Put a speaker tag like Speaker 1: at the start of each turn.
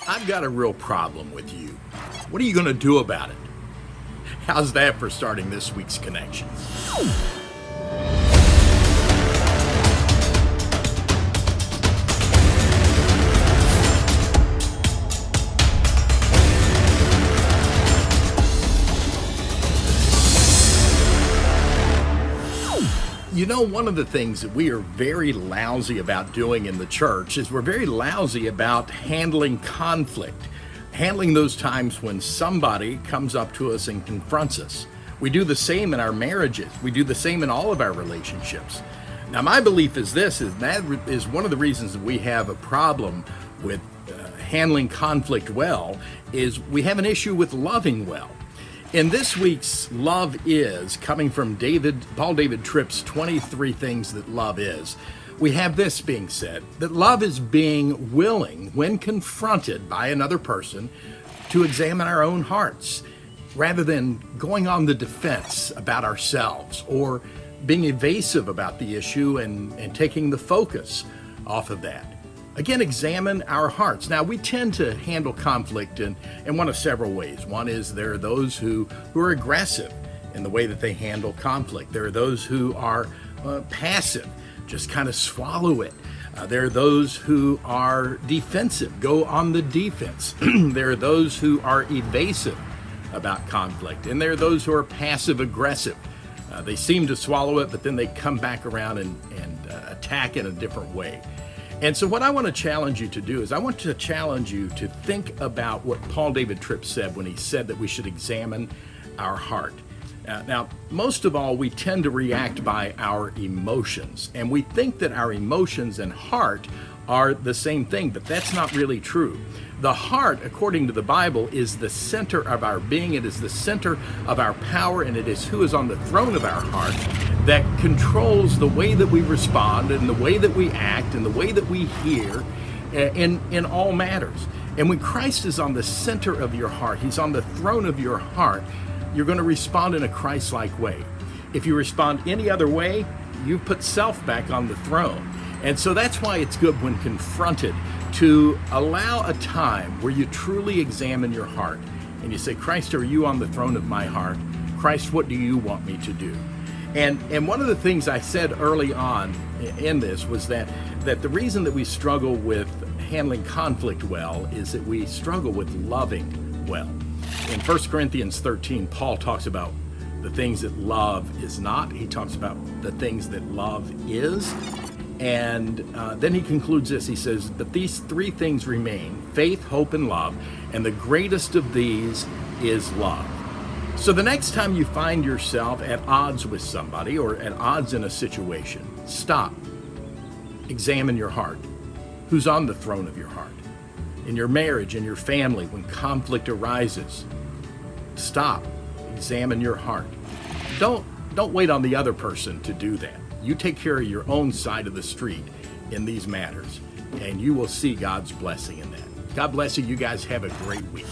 Speaker 1: I've got a real problem with you. What are you going to do about it? How's that for starting this week's connection? You know, one of the things that we are very lousy about doing in the church is we're very lousy about handling conflict, handling those times when somebody comes up to us and confronts us. We do the same in our marriages. We do the same in all of our relationships. Now, my belief is this, is that is one of the reasons that we have a problem with handling conflict well, is we have an issue with loving well. In this week's Love Is, coming from Paul David Tripp's 23 Things That Love Is, we have this being said, that love is being willing, when confronted by another person, to examine our own hearts, rather than going on the defense about ourselves or being evasive about the issue and taking the focus off of that. Again, examine our hearts. Now, we tend to handle conflict in one of several ways. One is there are those who are aggressive in the way that they handle conflict. There are those who are passive, just kind of swallow it. There are those who are defensive, go on the defense. There are those who are evasive about conflict. And there are those who are passive aggressive. They seem to swallow it, but then they come back around and attack in a different way. And so what I want to challenge you to do is I want to challenge you to think about what Paul David Tripp said when he said that we should examine our heart. Now, most of all, we tend to react by our emotions, and we think that our emotions and heart are the same thing, but that's not really true. The heart, according to the Bible, is the center of our being. It is the center of our power, and it is who is on the throne of our heart that controls the way that we respond and the way that we act and the way that we hear in all matters. And when Christ is on the center of your heart, he's on the throne of your heart, you're going to respond in a Christ-like way. If you respond any other way, you put self back on the throne. And so that's why it's good when confronted to allow a time where you truly examine your heart and you say, Christ, are you on the throne of my heart? Christ, what do you want me to do? And one of the things I said early on in this was that the reason that we struggle with handling conflict well is that we struggle with loving well. In 1 Corinthians 13, Paul talks about the things that love is not. He talks about the things that love is. And then he concludes this. He says, but these three things remain: faith, hope, and love. And the greatest of these is love. So the next time you find yourself at odds with somebody or at odds in a situation, stop. Examine your heart. Who's on the throne of your heart? In your marriage, in your family, when conflict arises, stop. Examine your heart. Don't wait on the other person to do that. You take care of your own side of the street in these matters, and you will see God's blessing in that. God bless you. You guys have a great week.